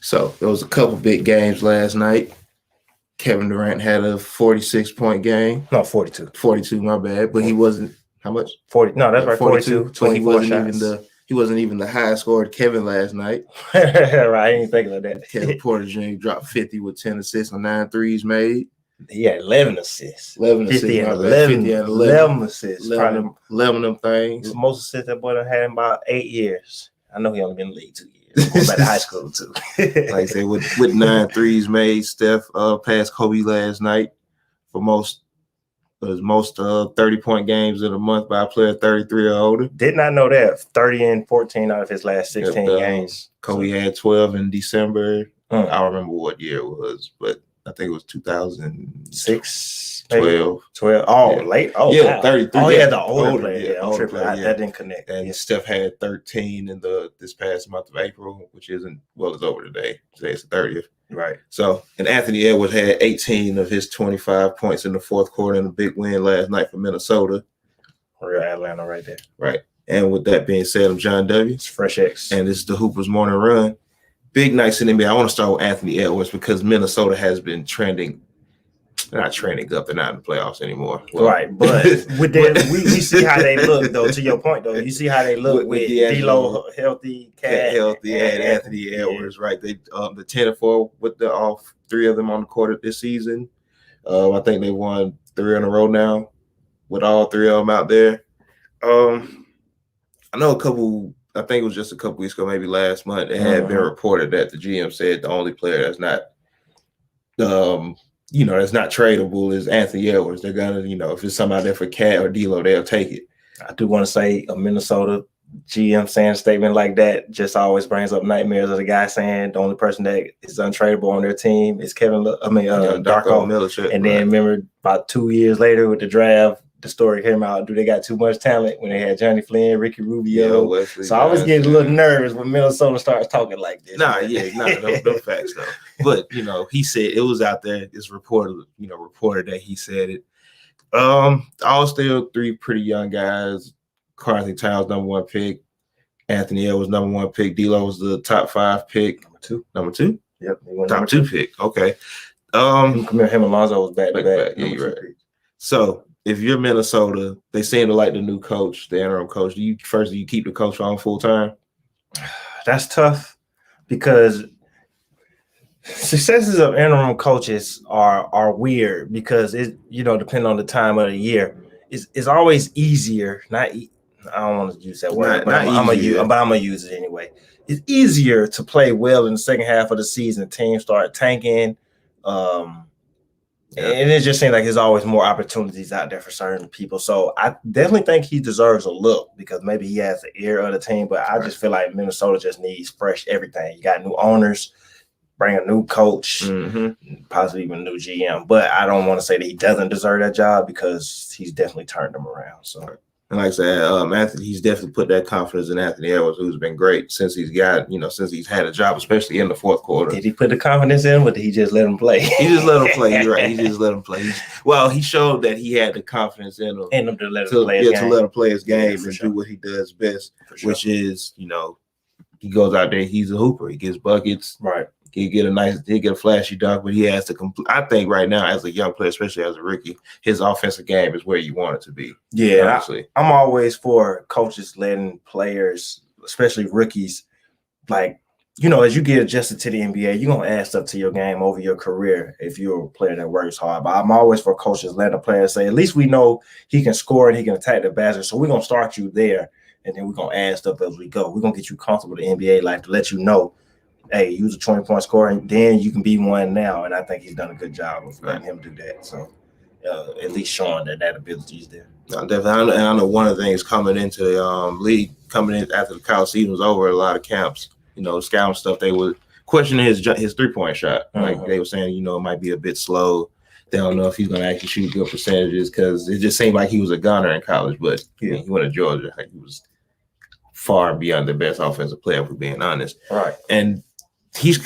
So there was a couple big games last night. Kevin Durant had a 46-point game. No, 42. 42, my bad. But he wasn't how much? 40. No, that's right. 42. But he wasn't shots. even the highest scored Kevin last night. Right, I ain't thinking of that. Kevin Porter Jr. dropped 50 with 10 assists on 9 threes made. He had 11 assists. 11 assists. 50 and 11 assists. 11 of them things. The most assists that boy done had in about 8 years. I know he only been in the league 2 years. Going back to high school, too. Like I said, with 9 threes made, Steph passed Kobe last night for most 30-point games in a month by a player 33 or older. Did not know that. 30 and 14 out of his last 16 games. Kobe had 12 in December. I don't remember what year it was, but I think it was 2006, 12. Oh, yeah. Late. Oh, yeah, wow. 33. Oh, yeah, the older player. Yeah, older player. That didn't connect. And Steph had 13 in this past month of April, which isn't, it's over today. Today's the 30th. Right. So, and Anthony Edwards had 18 of his 25 points in the fourth quarter in a big win last night for Minnesota. Real Atlanta right there. Right. And with that being said, I'm John W. It's Fresh X. And this is the Hoopers Morning Run. Big nights in the NBA. I want to start with Anthony Edwards because Minnesota has been trending. They're not trending up. They're not in the playoffs anymore. Well, right, but with them, we see how they look, though. To your point, though, you see how they look with D'Lo healthy, Cat healthy, and Anthony Edwards. Right, they the 10-4 with all 3 of them on the court this season. I think they won 3 in a row now with all 3 of them out there. I know a couple. I think it was just a couple weeks ago, maybe last month. It had been reported that the GM said the only player that's not, that's not tradable is Anthony Edwards. They're gonna, if it's somebody there for Cat or D'Lo, they'll take it. I do want to say a Minnesota GM saying a statement like that just always brings up nightmares of the guy saying the only person that is untradeable on their team is Darko Milicic. And then remember about 2 years later with the draft, the story came out, do they got too much talent when they had Johnny Flynn, Ricky Rubio? Wesley, so I was getting a little nervous when Minnesota starts talking like this. No facts though. But he said it was out there. It's reported that he said it. All still 3 pretty young guys. Carthy Towns, #1 pick. Anthony Edwards, #1 pick. D'Lo was the top 5 pick. Number two? Yep. Top 2 pick. Okay. Him and Alonzo was back to back. Yeah, you're right. So if you're Minnesota, they seem to like the new coach, the interim coach. Do you keep the coach on full time? That's tough because successes of interim coaches are weird because it depending on the time of the year, it's always easier. I don't want to use that word, but I'm gonna use it anyway. It's easier to play well in the second half of the season. Teams start tanking. And it just seems like there's always more opportunities out there for certain people. So I definitely think he deserves a look because maybe he has the ear of the team. But I just feel like Minnesota just needs fresh everything. You got new owners, bring a new coach, possibly even a new GM. But I don't want to say that he doesn't deserve that job because he's definitely turned them around. So. And like I said, Anthony, he's definitely put that confidence in Anthony Edwards, who's been great since he's had a job, especially in the fourth quarter. Did he put the confidence in, or did he just let him play? He just let him play. You're right. He just let him play. He showed that he had the confidence in him to let him play his game and do what he does best, which is, he goes out there, he's a hooper. He gets buckets. Right. He get a flashy dunk, but he has to complete. I think right now, as a young player, especially as a rookie, his offensive game is where you want it to be. Yeah, honestly. I'm always for coaches letting players, especially rookies, as you get adjusted to the NBA, you're gonna add stuff to your game over your career if you're a player that works hard. But I'm always for coaches letting a player say, at least we know he can score and he can attack the basket, so we're gonna start you there, and then we're gonna add stuff as we go. We're gonna get you comfortable in the NBA life to let you know. Hey, use a 20-point scorer, and then you can be one now. And I think he's done a good job of letting him do that. So, at least showing that ability is there. No, definitely. And I know one of the things coming into the league, coming in after the college season was over, a lot of camps, scouting stuff, they were questioning his 3-point shot. Like they were saying, it might be a bit slow. They don't know if he's going to actually shoot good percentages because it just seemed like he was a gunner in college. But he went to Georgia. Like he was far beyond the best offensive player, if we're being honest. Right. And he's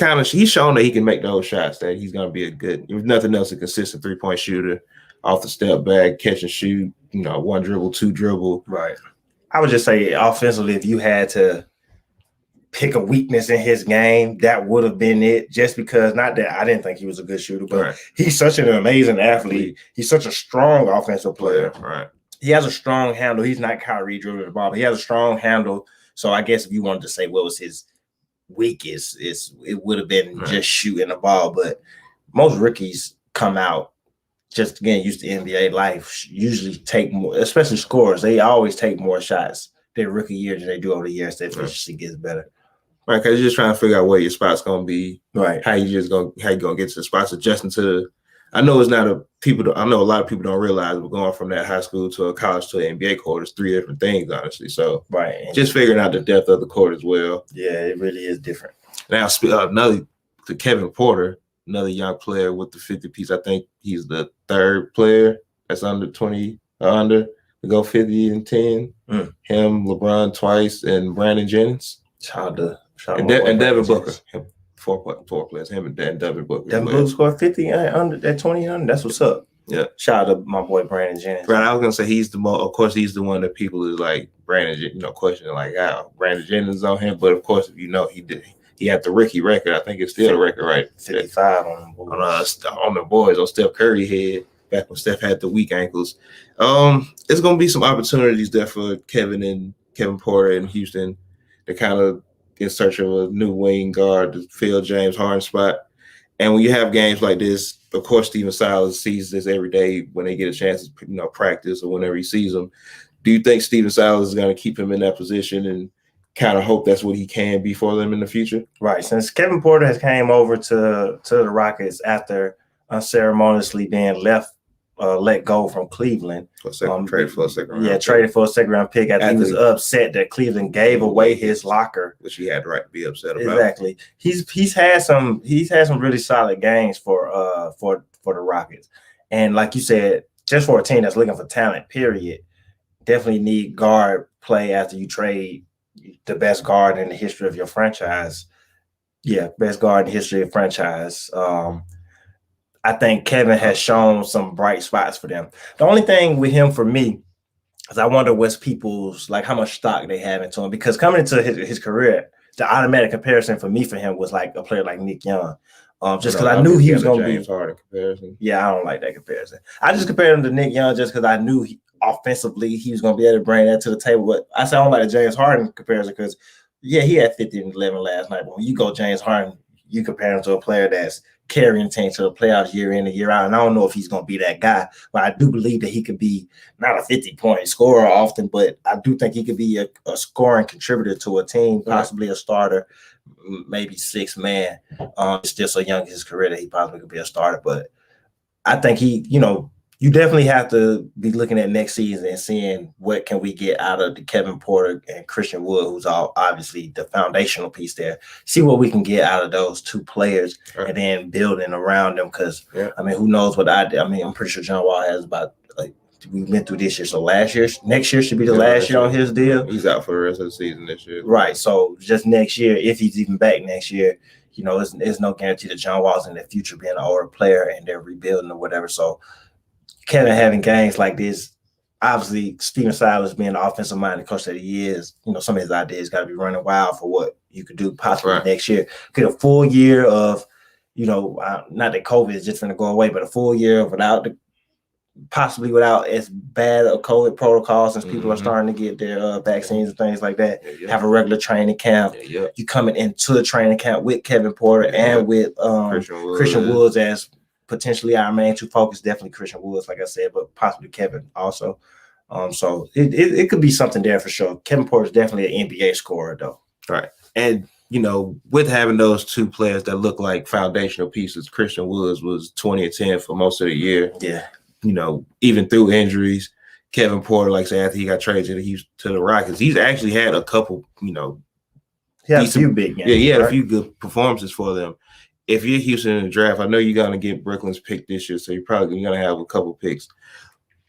shown that he can make those shots, that he's going to be if nothing else, a consistent 3-point shooter off the step back, catch and shoot, 1 dribble, 2 dribble. Right. I would just say offensively, if you had to pick a weakness in his game, that would have been it. Just because, not that I didn't think he was a good shooter, but he's such an amazing athlete. He's such a strong offensive player. Right. He has a strong handle. He's not Kyrie dribbling the ball, but he has a strong handle. So I guess if you wanted to say what was his weakest, it would have been just shooting the ball. But most rookies come out just getting used to NBA life, usually take more, especially scorers. They always take more shots their rookie year than they do over the years. Their efficiency gets better. Right, because you're just trying to figure out where your spot's gonna be. Right. How you gonna get to the spots, adjusting to the. I know it's not I know a lot of people don't realize we're going from that high school to a college to an NBA court. It's 3 different things, honestly. So just figuring out the depth of the court as well. Yeah, it really is different. Now, to Kevin Porter, another young player with the 50 piece. I think he's the 3rd player that's under 20 to go 50 and 10. Him, LeBron twice, and Brandon Jennings. And Devin Booker. 4 players. Him and Devin Booker. Devin Booker scored 50 under at 20 under. That's what's up. Yeah. Shout out to my boy Brandon Jennings. Right. I was gonna say he's the he's the one that people is like Brandon, questioning like how Brandon Jennings on him. But of course, if he had the rookie record. I think it's still a record, right? 55 on the boys on Steph Curry head back when Steph had the weak ankles. It's gonna be some opportunities there for Kevin Porter in Houston to kind of in search of a new wing guard to fill James Harden's spot. And when you have games like this, of course, Stephen Silas sees this every day when they get a chance to practice or whenever he sees them. Do you think Stephen Silas is going to keep him in that position and kind of hope that's what he can be for them in the future? Right. Since Kevin Porter has came over to the Rockets after unceremoniously being let go from Cleveland. Traded for a second round. Yeah, traded for a second round pick after he was upset that Cleveland gave away his locker, which he had the right to be upset about. Exactly. He's had some really solid games for the Rockets, and like you said, just for a team that's looking for talent, period, definitely need guard play after you trade the best guard in the history of your franchise. Yeah, best guard in the history of franchise. I think Kevin has shown some bright spots for them. The only thing with him for me is I wonder what's people's, like how much stock they have into him, because coming into his career, the automatic comparison for him was like a player like Nick Young. Just because I knew he was going to be James Harden comparison. Yeah, I don't like that comparison. I just compared him to Nick Young just because I knew offensively he was going to be able to bring that to the table. But I said I don't like the James Harden comparison because, yeah, he had 50 and 11 last night. But when you go James Harden, you compare him to a player that's carrying the team to the playoffs year in and year out. And I don't know if he's going to be that guy, but I do believe that he could be not a 50-point scorer often, but I do think he could be a scoring contributor to a team, possibly a starter, maybe 6th man. He's still so young in his career that he possibly could be a starter. But I think you definitely have to be looking at next season and seeing what can we get out of the Kevin Porter and Christian Wood, who's obviously the foundational piece there. See what we can get out of those 2 players and then building around them. Because, who knows what I'm pretty sure John Wall has about, we went through this year. So next year should be the last year on his deal. He's out for the rest of the season this year. Right. So just next year, if he's even back next year, there's no guarantee that John Wall's in the future being an older player and they're rebuilding or whatever. So Kevin having games like this, obviously Stephen Silas being the offensive minded coach that he is, some of his ideas got to be running wild for what you could do possibly next year. Get a full year of, not that COVID is just going to go away, but a full year without as bad of COVID protocols since people are starting to get their vaccines and things like that. Have a regular training camp. You coming into the training camp with Kevin Porter and with Christian Woods as potentially our main 2 focus, definitely Christian Woods, like I said, but possibly Kevin also. So it could be something there for sure. Kevin Porter is definitely an NBA scorer, though. Right. And, with having those 2 players that look like foundational pieces, Christian Woods was 20 and 10 for most of the year. Yeah. Even through injuries, Kevin Porter, like I said, after he got traded to the Rockets, he's actually had a couple, he had a few big games. Yeah, he had a few good performances for them. If you're Houston in the draft, I know you're going to get Brooklyn's pick this year, so you're probably going to have a couple picks.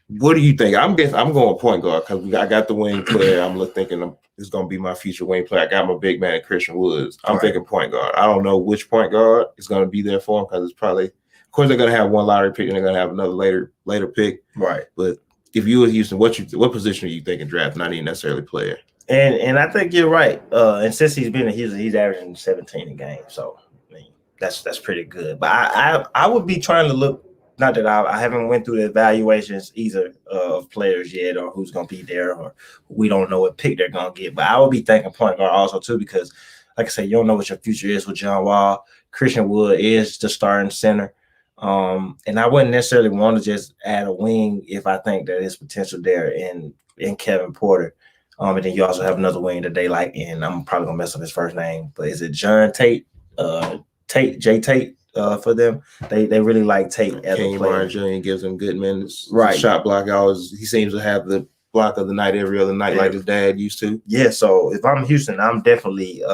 What do you think? I'm going point guard because I got the wing player. I'm thinking it's going to be my future wing player. I got my big man, Christian Woods. I'm thinking point guard. I don't know which point guard is going to be there for him because it's probably, of course, they're going to have one lottery pick and they're going to have another later pick. Right. But if you were Houston, what position are you thinking draft? Not even necessarily player. And I think you're right. And since he's been in Houston, he's averaging 17 a game. So I mean, that's pretty good. But I would be trying to look. Not that I haven't went through the evaluations either of players yet, or who's going to be there, or we don't know what pick they're going to get. But I would be thinking point guard also too, because like I said, you don't know what your future is with John Wall. Christian Wood is the starting center. And I wouldn't necessarily want to just add a wing if I think that there's potential there in Kevin Porter. And then you also have another wing that they like, and I'm probably gonna mess up his first name, but is it John Tate? Tate for them. They really like Tate as a player. Jr. gives him good minutes. Right. Shot block he seems to have the block of the night every other night like his dad used to. Yeah, so if I'm Houston, I'm definitely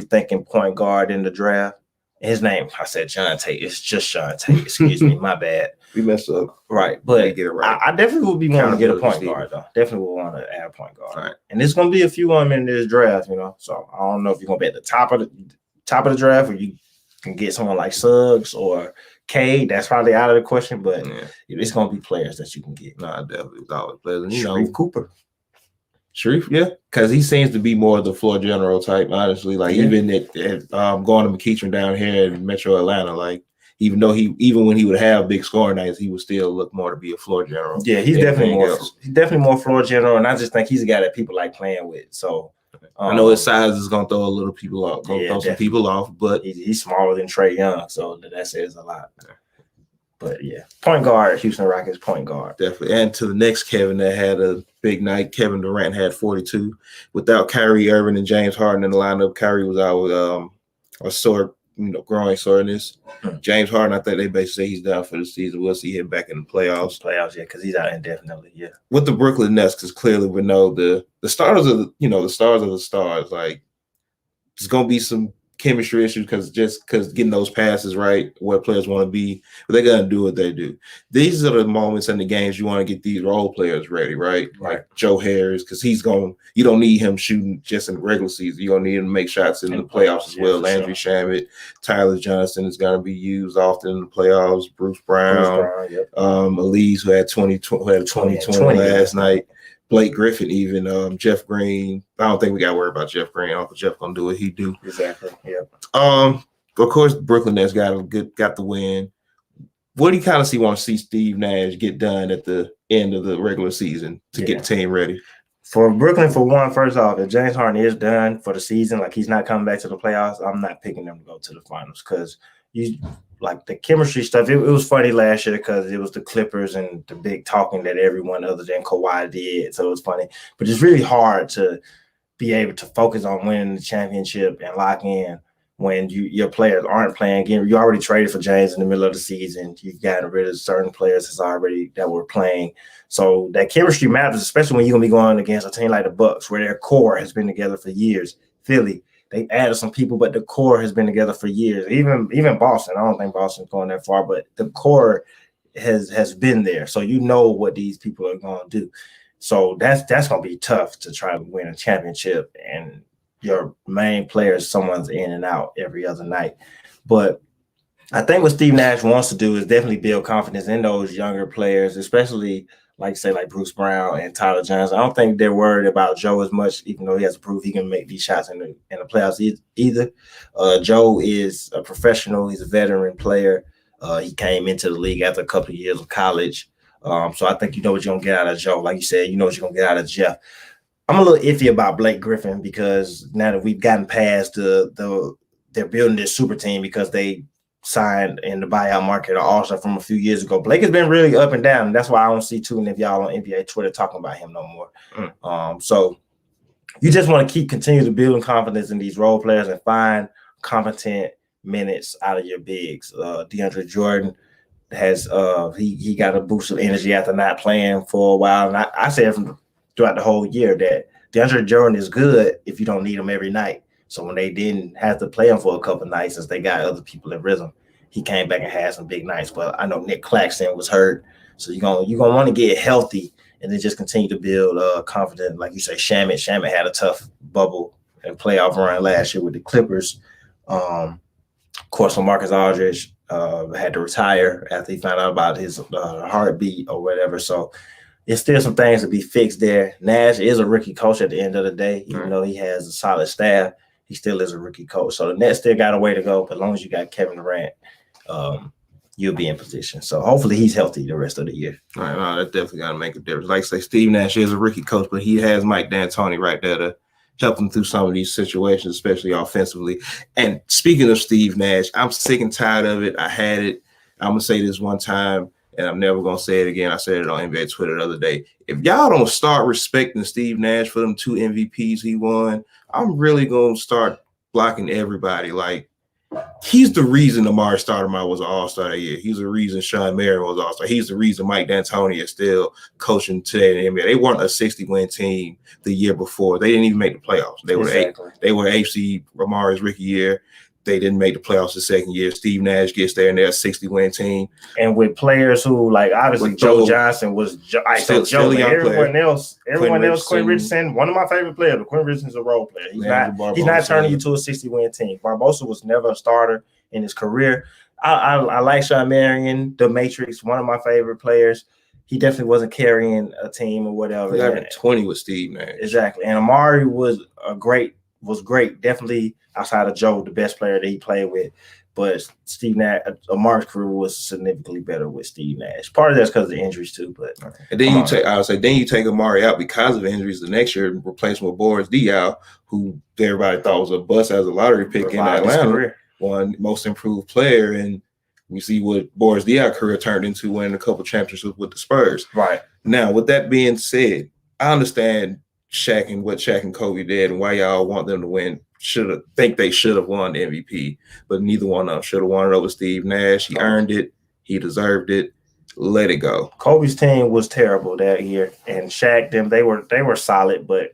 thinking point guard in the draft. His name, I said John Tate. It's just John Tate. Excuse me, my bad. We messed up. Right, but get it right. I definitely would be wanting to get a point guard, though. Definitely would want to add a point guard. Right. And there's going to be a few of them in this draft, So I don't know if you're going to be at the top of the draft, or you can get someone like Suggs or Kd. That's probably out of the question, but it's going to be players that you can get. No, definitely. It's always players. Sharif Cooper. Sharif, yeah, because he seems to be more of the floor general type, honestly. Like even at going to McEachern down here in Metro Atlanta, like even when he would have big scoring nights, he would still look more to be a floor general. Yeah, he's definitely more floor general, and I just think he's a guy that people like playing with. So I know his size is gonna throw a little people off, throw some people off, but he's smaller than Trae Young, so that says a lot. But yeah, point guard, Houston Rockets point guard. Definitely. And to the next Kevin that had a big night, Kevin Durant had 42. Without Kyrie Irving and James Harden in the lineup, Kyrie was out with a sore, growing soreness. James Harden, I think they basically say he's done for the season. We'll see him back in the playoffs. Yeah, because he's out indefinitely. Yeah. With the Brooklyn Nets, because clearly we know the stars of the stars of the stars. Like there's gonna be some chemistry issues because getting those passes right, what players want to be, but they're gonna do what they do. These are the moments in the games you want to get these role players ready, right? Like Joe Harris, because you don't need him shooting just in the regular season. You're gonna need him to make shots in the playoffs as well. Landry Shamet, Tyler Johnson is gonna be used often in the playoffs. Bruce Brown, Elise, who had 20 last night. Blake Griffin, even Jeff Green. I don't think we got to worry about Jeff Green. Uncle Jeff gonna do what he do. Exactly. Yeah. Of course, Brooklyn Nets got the win. What do you kind of want to see Steve Nash get done at the end of the regular season to get the team ready? For Brooklyn, for one, first off, if James Harden is done for the season, like he's not coming back to the playoffs, I'm not picking them to go to the finals because like the chemistry stuff, it was funny last year because it was the Clippers and the big talking that everyone other than Kawhi did. So it was funny. But it's really hard to be able to focus on winning the championship and lock in when your players aren't playing. Again, you already traded for James in the middle of the season. You've gotten rid of certain players that were playing. So that chemistry matters, especially when you're going to be going against a team like the Bucks, where their core has been together for years. Philly, they added some people, but the core has been together for years. Even Boston, I don't think Boston's going that far, but the core has been there. So you know what these people are going to do. So that's going to be tough to try to win a championship, and your main player, someone's in and out every other night. But I think what Steve Nash wants to do is definitely build confidence in those younger players, especially like Bruce Brown and Tyler Johnson. I don't think they're worried about Joe as much, even though he has to prove he can make these shots in the playoffs either. Joe is a professional. He's a veteran player. He came into the league after a couple of years of college. So I think you know what you're going to get out of Joe. Like you said, you know what you're going to get out of Jeff. I'm a little iffy about Blake Griffin because now that we've gotten past they're building this super team because they signed in the buyout market or all-star from a few years ago. Blake has been really up and down, and that's why I don't see too many of y'all on NBA Twitter talking about him no more. So you just want to continue to build confidence in these role players and find competent minutes out of your bigs. DeAndre Jordan has he got a boost of energy after not playing for a while, and I said throughout the whole year that DeAndre Jordan is good if you don't need him every night. So when they didn't have to play him for a couple of nights, since they got other people in rhythm, he came back and had some big nights. But I know Nick Claxton was hurt, so you're gonna want to get healthy and then just continue to build confidence. Like you say, Shamet had a tough bubble and playoff run last year with the Clippers. Of course, Marcus Aldridge had to retire after he found out about his heartbeat or whatever. So it's still some things to be fixed there. Nash is a rookie coach at the end of the day. Even though he has a solid staff, he still is a rookie coach. So the Nets still got a way to go. But as long as you got Kevin Durant, you'll be in position. So hopefully he's healthy the rest of the year. All right, no, that definitely got to make a difference. Like I say, Steve Nash is a rookie coach, but he has Mike D'Antoni right there to help him through some of these situations, especially offensively. And speaking of Steve Nash, I'm sick and tired of it. I had it. I'm going to say this one time, and I'm never going to say it again. I said it on NBA Twitter the other day. If y'all don't start respecting Steve Nash for them 2 MVPs he won, I'm really going to start blocking everybody. Like, he's the reason Amari Stoudemire was an all-star that year. He's the reason Sean Marion was an all-star. He's the reason Mike D'Antoni is still coaching today in the NBA. They weren't a 60-win team the year before. They didn't even make the playoffs. They were AC Amari's rookie year. They didn't make the playoffs the second year. Steve Nash gets there and they're a 60-win team. And with players who, like, obviously Joe Johnson was still everyone else, Quinn Richardson, one of my favorite players, but Quinn Richardson's a role player. He's not turning you to a 60-win team. Barbosa was never a starter in his career. I like Sean Marion, the Matrix, one of my favorite players. He definitely wasn't carrying a team or whatever. He had 20 with Steve Nash. Exactly. And Amari was great. Definitely outside of Joe, the best player that he played with. But Steve Nash, Amari's career was significantly better with Steve Nash. Part of that's because of the injuries too. But and then you take Amari out because of injuries the next year and replace him with Boris Diaw, who everybody thought was a bust as a lottery pick in Atlanta, won most improved player, and we see what Boris Diaw's career turned into, winning a couple championships with the Spurs. Right. Now, with that being said, I understand what Shaq and Kobe did and why y'all want them to win. Think they should have won the MVP, but neither one of them should have won it over Steve Nash. He earned it. He deserved it. Let it go. Kobe's team was terrible that year, and Shaq, they were solid, but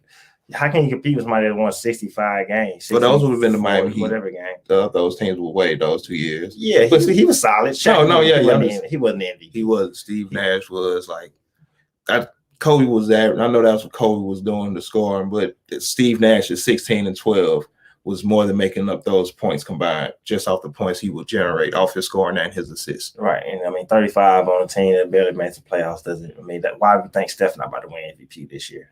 how can you compete with somebody that won 65 games? But those would have been the Miami Heat. Whatever game. Those teams were way those 2 years. Yeah, he was solid. Shaq, he wasn't MVP. He was. Steve Nash was like that. Kobe was there. I know that's what Kobe was doing, the scoring, but Steve Nash at 16 and 12 was more than making up those points combined, just off the points he would generate off his scoring and his assists. Right, and I mean 35 on a team that barely made the playoffs doesn't. I mean, why do you think Steph not about to win MVP this year?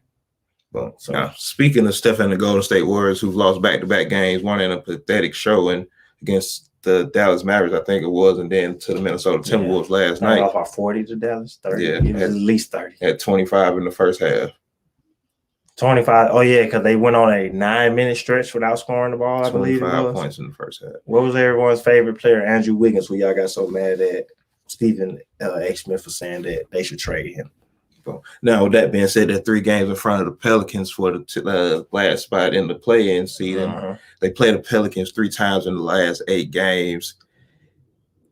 Well, so now, speaking of Steph and the Golden State Warriors, who've lost back-to-back games, one in a pathetic showing against the Dallas Mavericks, I think it was, and then to the Minnesota Timberwolves last night. Off by 40 to Dallas, 30. Yeah, it was at least 30. At 25 in the first half. 25. Oh yeah, because they went on a 9-minute stretch without scoring the ball. I believe it was 25 points in the first half. What was everyone's favorite player? Andrew Wiggins, who y'all got so mad at Stephen A. Smith for saying that they should trade him. Now, with that being said, they're 3 games in front of the Pelicans for the last spot in the play-in season. They played the Pelicans 3 times in the last 8 games.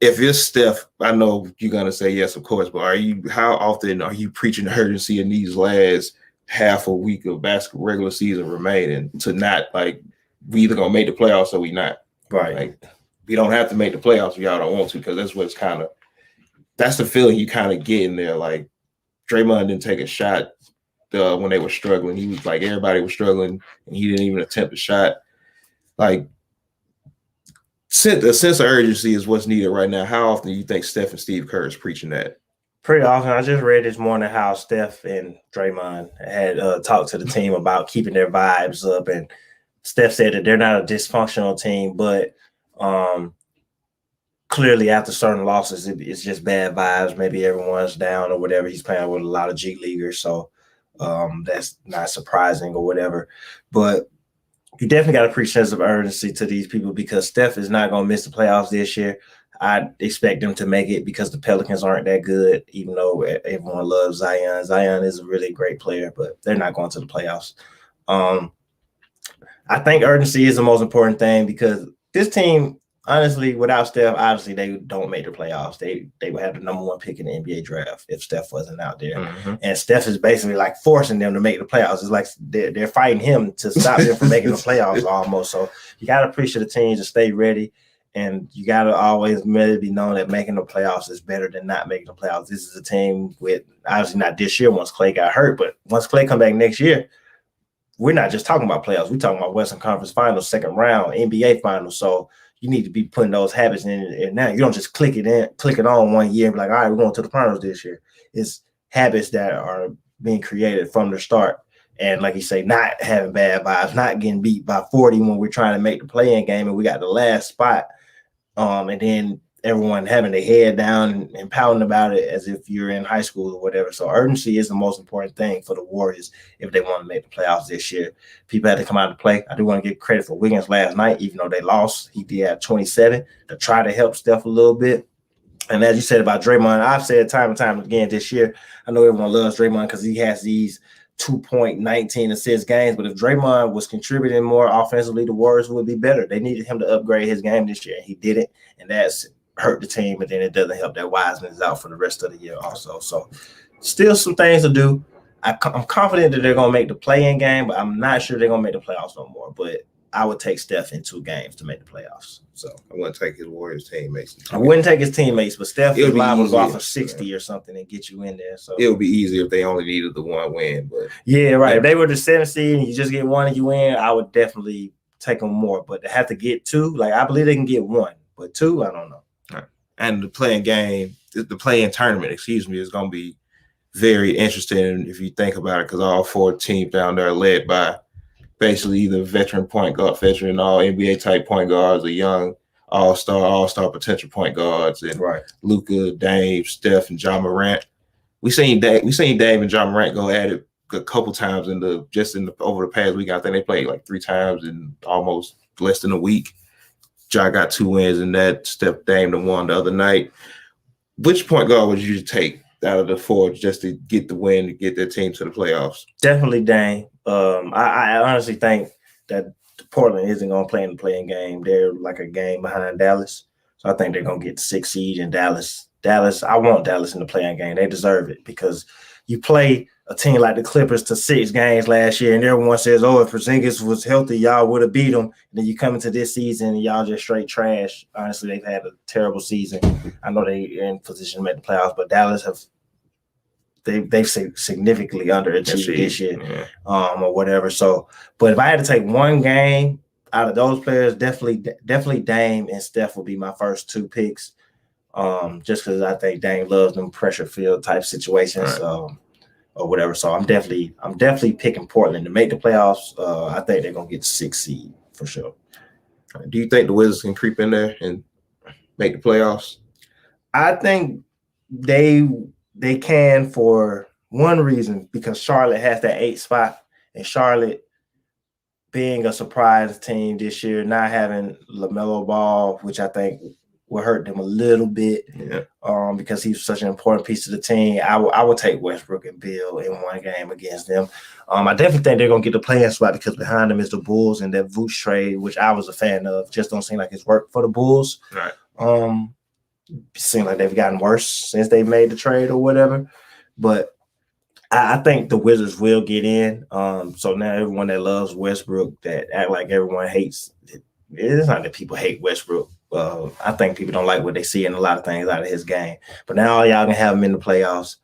If it's Steph, I know you're gonna say yes, of course, but how often are you preaching the urgency in these last half a week of basketball regular season remaining to not, like, we either gonna make the playoffs or we not? Right. Like, we don't have to make the playoffs if y'all don't want to, because that's the feeling you kind of get in there. Like, Draymond didn't take a shot when they were struggling. He was like, everybody was struggling, and he didn't even attempt a shot. Like, a sense of urgency is what's needed right now. How often do you think Steph and Steve Kerr is preaching that? Pretty often. I just read this morning how Steph and Draymond had talked to the team about keeping their vibes up, and Steph said that they're not a dysfunctional team, but clearly after certain losses, it's just bad vibes. Maybe everyone's down or whatever. He's playing with a lot of G leaguers, so that's not surprising or whatever. But you definitely got to preach sense of urgency to these people, because Steph is not going to miss the playoffs this year. I expect them to make it because the Pelicans aren't that good, even though everyone loves Zion. Zion is a really great player, but they're not going to the playoffs. I think urgency is the most important thing, because this team, honestly, without Steph, obviously they don't make the playoffs. They would have the number 1 pick in the NBA draft if Steph wasn't out there. And Steph is basically like forcing them to make the playoffs. It's like they're fighting him to stop them from making the playoffs almost. So you got to preach to the teams to stay ready. And you got to always be known that making the playoffs is better than not making the playoffs. This is a team with, obviously not this year once Klay got hurt, but once Klay come back next year, we're not just talking about playoffs. We're talking about Western Conference Finals, second round, NBA Finals. So you need to be putting those habits in now. You don't just click it on one year and be like, all right, we're going to the finals this year. It's habits that are being created from the start. And like you say, not having bad vibes, not getting beat by 40 when we're trying to make the play-in game and we got the last spot. And then everyone having their head down and pounding about it as if you're in high school or whatever. So urgency is the most important thing for the Warriors if they want to make the playoffs this year. People had to come out to play. I do want to give credit for Wiggins last night, even though they lost. He did have 27 to try to help Steph a little bit. And as you said about Draymond, I've said time and time again this year, I know everyone loves Draymond because he has these 2.19 assist games. But if Draymond was contributing more offensively, the Warriors would be better. They needed him to upgrade his game this year, and he didn't. And that's hurt the team, and then it doesn't help that Wiseman is out for the rest of the year also. So still some things to do. I'm confident that they're going to make the play-in game, but I'm not sure they're going to make the playoffs no more. But I would take Steph in 2 games to make the playoffs. So I wouldn't take his Warriors teammates. I wouldn't take his teammates, but Steph is liable to go off of 60 or something and get you in there. So it would be easier if they only needed the 1 win. But yeah, right. If they were the 7th seed and you just get 1 and you win, I would definitely take them more. But to have to get 2, like I believe they can get 1, but 2, I don't know. Right. And the play-in game, the play-in tournament, is going to be very interesting if you think about it, because all 4 teams down there are led by basically either veteran point guard, veteran all NBA type point guards, or young all-star potential point guards, and right. Luka, Dame, Steph, and John Morant. We seen Dame and John Morant go at it a couple times over the past week. I think they played like 3 times in almost less than a week. Ja got 2 wins, and that Steph Dame the one the other night. Which point guard would you take out of the 4 just to get the win, to get their team to the playoffs? Definitely Dame. I honestly think that Portland isn't going to play in the play-in game. They're like a game behind Dallas. So I think they're going to get the 6th seed in Dallas. I want Dallas in the play-in game. They deserve it because you play a team like the Clippers to 6 games last year, and everyone says, oh, if Porzingis was healthy, y'all would have beat them. And then you come into this season, and y'all just straight trash. Honestly, they've had a terrible season. I know they're in position to make the playoffs, but Dallas they've significantly underachieved this year, or whatever. So, but if I had to take 1 game out of those players, definitely Dame and Steph would be my first 2 picks. Just because I think Dame loves them pressure field type situations, right. Or whatever. So I'm definitely picking Portland to make the playoffs. I think they're gonna get the 6th seed for sure. Do you think the Wizards can creep in there and make the playoffs? I think they can for one reason, because Charlotte has that 8th spot, and Charlotte being a surprise team this year, not having LaMelo Ball, which I think will hurt them a little bit, because he's such an important piece of the team. I would take Westbrook and Bill in 1 game against them. I definitely think they're going to get the play-in spot because behind them is the Bulls, and that Vooch trade, which I was a fan of, just don't seem like it's worked for the Bulls. Right. Seems like they've gotten worse since they made the trade or whatever. But I think the Wizards will get in. So now everyone that loves Westbrook, that act like everyone hates it, it's not that people hate Westbrook. I think people don't like what they see in a lot of things out of his game. But now y'all can have him in the playoffs,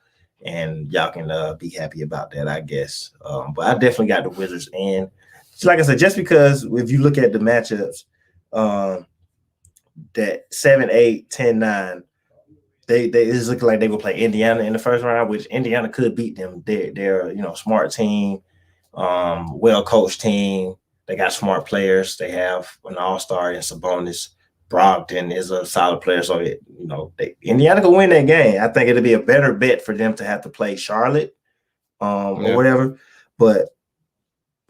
and y'all can be happy about that, I guess. But I definitely got the Wizards in. So like I said, just because if you look at the matchups, that 7, 8, 10, 9, they just look like they will play Indiana in the first round, which Indiana could beat them. They're a smart team, well-coached team. They got smart players. They have an all-star in Sabonis. Brogdon is a solid player. So, Indiana can win that game. I think it'll be a better bet for them to have to play Charlotte or whatever. But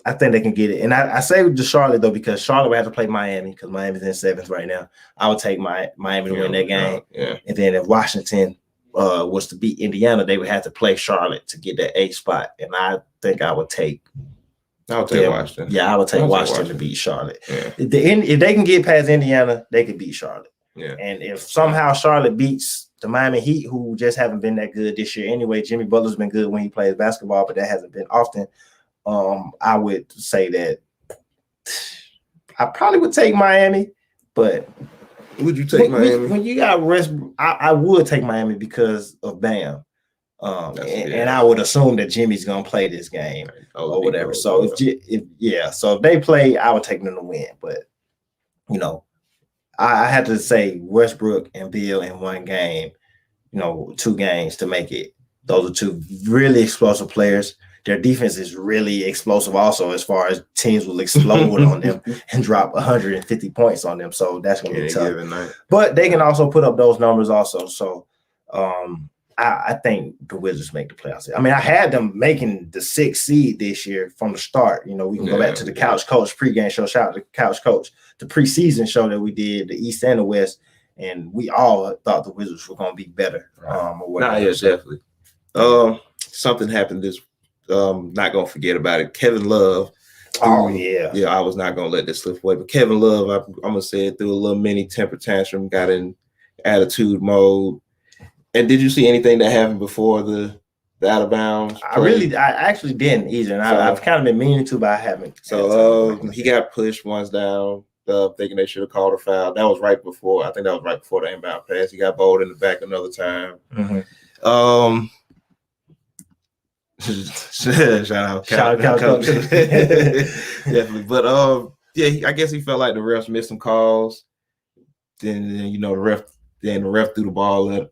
I think they can get it. And I say to Charlotte, though, because Charlotte will have to play Miami because Miami's in 7th right now. I would take Miami to win that game. Yeah. And then if Washington was to beat Indiana, they would have to play Charlotte to get that 8th spot. And I think I would take Washington. Yeah, I would take Washington to beat Charlotte. Yeah. If they can get past Indiana, they could beat Charlotte. Yeah. And if somehow Charlotte beats the Miami Heat, who just haven't been that good this year anyway, Jimmy Butler's been good when he plays basketball, but that hasn't been often. I would say that I probably would take Miami, but would you take Miami? When you got Westbrook, I would take Miami because of Bam. And I would assume that Jimmy's gonna play this game or whatever. So if they play, I would take them to win. But I had to say Westbrook and Bill in 1 game, 2 games to make it Those are two really explosive players. Their defense is really explosive also, as far as teams will explode on them and drop 150 points on them. So that's going to be tough. But they can also put up those numbers also. So I think the Wizards make the playoffs. I mean, I had them making the 6th seed this year from the start. You know, we can go back to the Couch Coach pregame show. Shout out to the Couch Coach. The preseason show that we did, the East and the West, and we all thought the Wizards were going to be better. Definitely. Something happened this. Not gonna forget about it. Kevin Love. Yeah. I was not gonna let this slip away. But Kevin Love, I'm gonna say it, through a little mini temper tantrum, got in attitude mode. And did you see anything that happened before the out of bounds play? I actually didn't either, and I've kind of been meaning to, but I haven't. So he got pushed once down, thinking they should have called a foul. That was right before. I think that was right before the inbound pass. He got bowled in the back another time. Mm-hmm. Shout out Coach. Definitely. But I guess he felt like the refs missed some calls. Then the ref threw the ball in,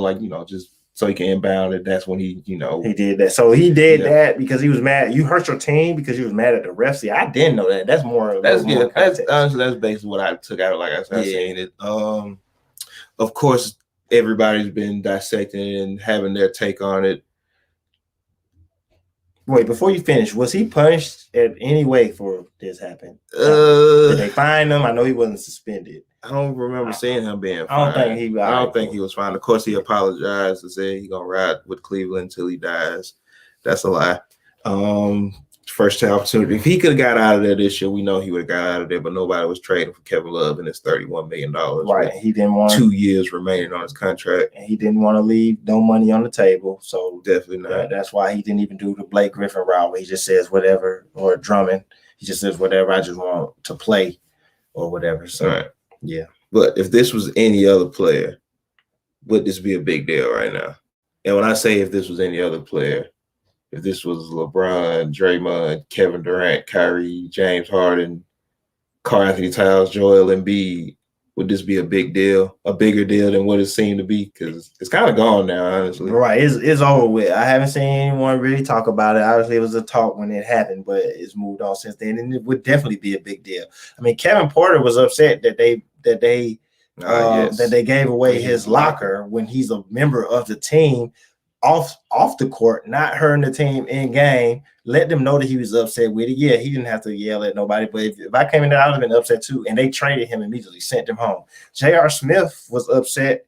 like, just so he can inbound it. That's when he did that. So he did that because he was mad. You hurt your team because you was mad at the refs. See, I didn't know that. That's honestly, that's basically what I took out. Like I said, saying it. Of course, everybody's been dissecting and having their take on it. Wait, before you finish, was he punished in any way for this happening? Did they fine him? I know he wasn't suspended. I don't remember seeing him being fined. I don't think he was fined. Of course, he apologized and said he's gonna ride with Cleveland until he dies. That's a lie. First opportunity. If he could have got out of there this year, we know he would have got out of there, but nobody was trading for Kevin Love and his $31 million. Right. He didn't want 2 years remaining on his contract. And he didn't want to leave no money on the table. So definitely not. That's why he didn't even do the Blake Griffin route where he just says whatever, or Drummond. He just says whatever, I just want to play or whatever. So yeah. But if this was any other player, would this be a big deal right now? And when I say if this was any other player, if this was LeBron, Draymond, Kevin Durant, Kyrie, James Harden, Karl Anthony Towns, Joel Embiid, would this be a big deal, a bigger deal than what it seemed to be? Because it's kind of gone now, honestly. Right, it's over with. I haven't seen anyone really talk about it. Obviously, it was a talk when it happened, but it's moved on since then, and it would definitely be a big deal. I mean, Kevin Porter was upset that they gave away his locker when he's a member of the team. Off the court, not hurting the team in game, let them know that he was upset with it. Yeah, he didn't have to yell at nobody, but if I came in there, I would have been upset too. And they traded him immediately, sent him home. J.R. Smith was upset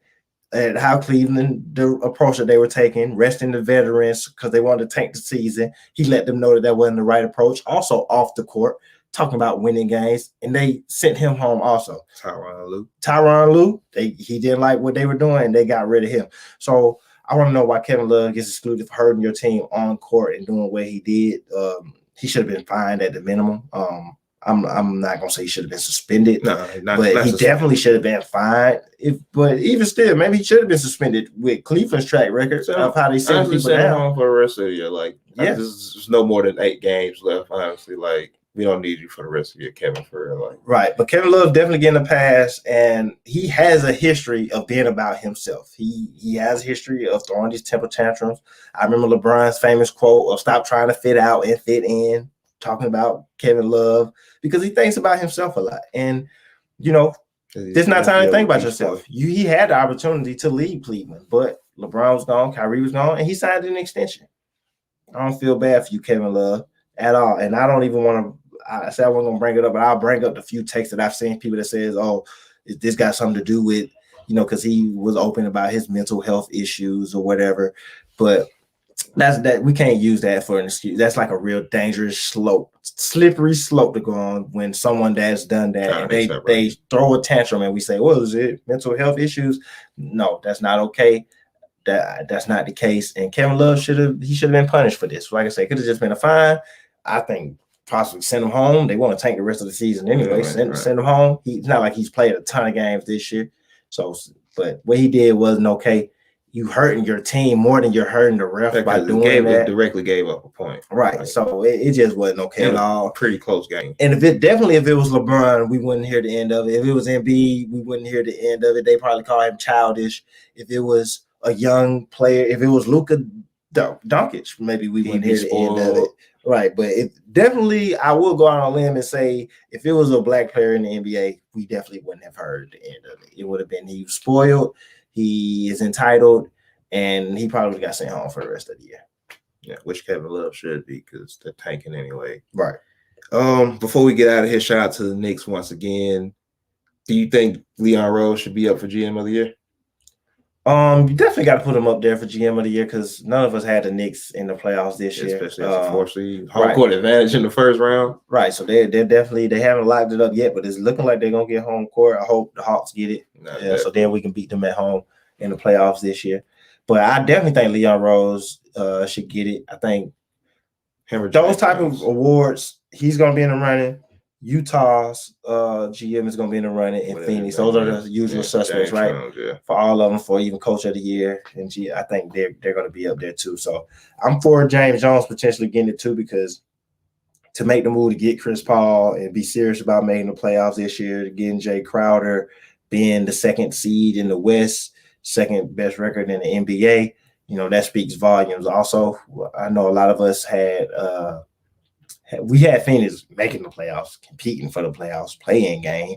at how Cleveland, the approach that they were taking, resting the veterans because they wanted to tank the season. He let them know that wasn't the right approach. Also off the court, talking about winning games, and they sent him home also. Tyronn Lue, he didn't like what they were doing, and they got rid of him. So I want to know why Kevin Love gets excluded for hurting your team on court and doing what he did. He should have been fined at the minimum. I'm not gonna say he should have been suspended, but he definitely should have been fined. But even still, maybe he should have been suspended with Cleveland's track record of how they send people down for the rest of the year. Like, there's no more than 8 games left. Honestly, like, we don't need you for the rest of your Kevin for like. Right, but Kevin Love definitely getting a pass, and he has a history of being about himself. He has a history of throwing these temper tantrums. I remember LeBron's famous quote of "Stop trying to fit out and fit in," talking about Kevin Love because he thinks about himself a lot. And there's not time to think about yourself. He had the opportunity to leave Cleveland, but LeBron was gone, Kyrie was gone, and he signed an extension. I don't feel bad for you, Kevin Love, at all. And I don't even want to. I said I wasn't gonna bring it up, but I'll bring up the few texts that I've seen people that says, "Oh, this got something to do with, because he was open about his mental health issues or whatever." But that we can't use that for an excuse. That's like a real dangerous slippery slope to go on when someone that's done that and they throw a tantrum and we say, "Well, is it mental health issues?" No, that's not okay. That's not the case. And Kevin Love should have been punished for this. Like I said, could have just been a fine. I think possibly send him home. They want to tank the rest of the season anyway. Send him home. It's not like he's played a ton of games this year. So, but what he did wasn't okay. You hurting your team more than you're hurting the ref by doing that. Directly gave up a point. Right. Like, so it just wasn't okay at all. Pretty close game. And if it was LeBron, we wouldn't hear the end of it. If it was Embiid, we wouldn't hear the end of it. They probably call him childish. If it was a young player. If it was Luka Doncic, maybe we wouldn't hear the end of it. Right, but it definitely, I will go out on a limb and say, if it was a black player in the NBA, we definitely wouldn't have heard the end of it. It would have been he was spoiled, he is entitled, and he probably got sent home for the rest of the year. Yeah, which Kevin Love should be because they're tanking anyway. Right. Before we get out of here, shout out to the Knicks once again. Do you think Leon Rose should be up for GM of the year? You definitely got to put him up there for GM of the year because none of us had the Knicks in the playoffs this year. Especially as a 4 seed. Home court advantage in the first round. Right. So they're definitely, they haven't locked it up yet, but it's looking like they're going to get home court. I hope the Hawks get it. So then we can beat them at home in the playoffs this year. But I definitely think Leon Rose should get it. I think those type of awards, he's going to be in the running. Utah's GM is going to be in the running, and Phoenix. Those are the usual suspects, right? For all of them, for even Coach of the Year, and I think they're going to be up there too. So I'm for James Jones potentially getting it too, because to make the move to get Chris Paul and be serious about making the playoffs this year, getting Jay Crowder, being the second seed in the West, second best record in the NBA, that speaks volumes. Also, I know a lot of us we had Phoenix making the playoffs, competing for the playoffs, playing game,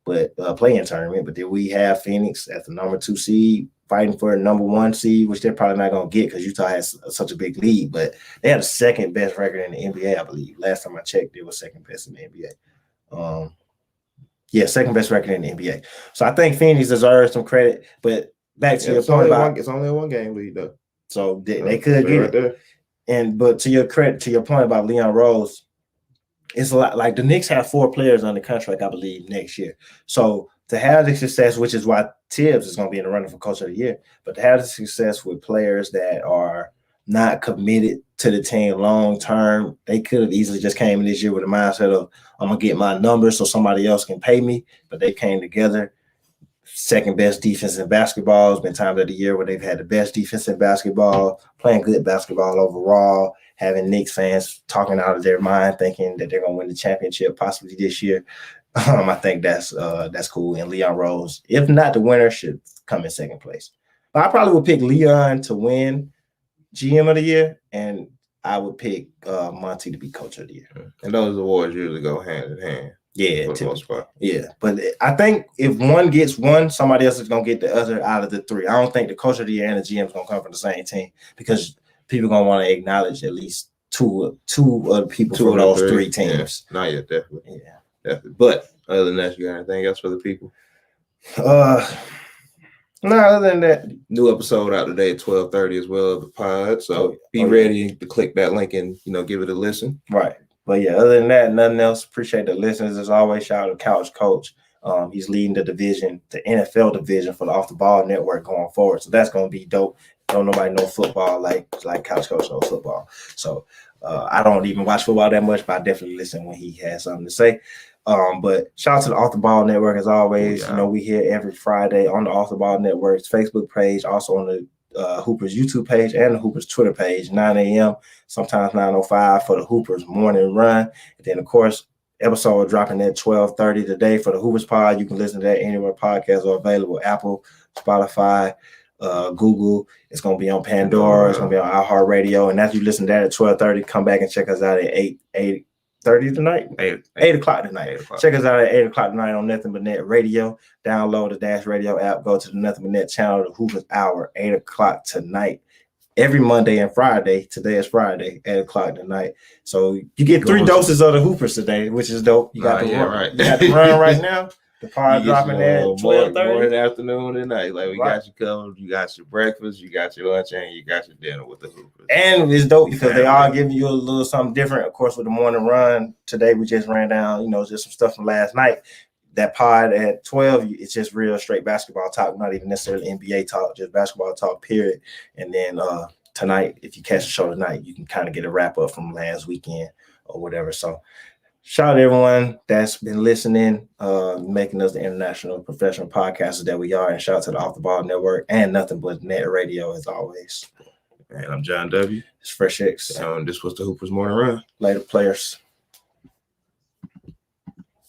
but playing tournament. But then we have Phoenix at the number 2 seed, fighting for a number 1 seed, which they're probably not going to get because Utah has such a big lead. But they have the second best record in the NBA, I believe. Last time I checked, they were second best in the NBA. Second best record in the NBA. So I think Phoenix deserves some credit. But back to your point about it's only a 1-game lead though, so they could get it. There. But to your point about Leon Rose, it's a lot like the Knicks have 4 players under contract, I believe, next year. So to have the success, which is why Tibbs is going to be in the running for Coach of the Year, but to have the success with players that are not committed to the team long term, they could have easily just came in this year with a mindset of, I'm going to get my numbers so somebody else can pay me. But they came together. Second best defense in basketball. It's been times of the year where they've had the best defense in basketball, playing good basketball overall, having Knicks fans talking out of their mind, thinking that they're going to win the championship possibly this year. I think that's cool. And Leon Rose, if not the winner, should come in second place. But I probably would pick Leon to win GM of the year, and I would pick Monty to be Coach of the Year. And those awards usually go hand in hand. Yeah, for the most part. Yeah, but I think if one gets one, somebody else is gonna get the other out of the 3. I don't think the Coach of the Year and the GM is gonna come from the same team because people are gonna want to acknowledge at least two of the people from those 3 teams. Yeah. Not yet, definitely. Yeah, definitely. But other than that, you got anything else for the people? No, other than that, new episode out today at 12:30 as well of the pod. So be ready to click that link and give it a listen. Right. But yeah, other than that, nothing else. Appreciate the listeners. As always, shout out to Couch Coach. He's leading the division, the NFL division for the Off the Ball Network going forward. So that's going to be dope. Don't nobody know football like Couch Coach knows football. So I don't even watch football that much, but I definitely listen when he has something to say. But shout out to the Off the Ball Network as always. Yeah. We here every Friday on the Off the Ball Network's Facebook page, also on the Hoopers YouTube page and the Hoopers Twitter page, 9 a.m., sometimes 9:05 for the Hoopers morning run. And then, of course, episode dropping at 12:30 today for the Hoopers pod. You can listen to that anywhere podcasts are available: Apple, Spotify, Google. It's going to be on Pandora. It's going to be on iHeartRadio. And after you listen to that at 12:30, come back and check us out at 8:30 tonight. 8 o'clock tonight. 8 o'clock. Check us out at 8 o'clock tonight on Nothing But Net Radio. Download the Dash Radio app. Go to the Nothing But Net channel, the Hoopers Hour, 8 o'clock tonight. Every Monday and Friday. Today is Friday, 8 o'clock tonight. So you get 3 doses of the Hoopers today, which is dope. You got right. You got the run right now. The pod dropping at 12:30. Morning, afternoon, and night. Like we got you covered. You got your breakfast, you got your lunch, and you got your dinner with the Hoopers. And it's dope because they are giving you a little something different. Of course, with the morning run today, we just ran down, just some stuff from last night. That pod at 12, it's just real straight basketball talk, not even necessarily NBA talk, just basketball talk, period. And then tonight, if you catch the show tonight, you can kind of get a wrap up from last weekend or whatever. So shout out to everyone that's been listening, making us the international professional podcasters that we are. And shout out to the Off the Ball Network and Nothing But Net Radio as always. And I'm John W. It's Fresh X. And this was the Hoopers Morning Run. Later, players.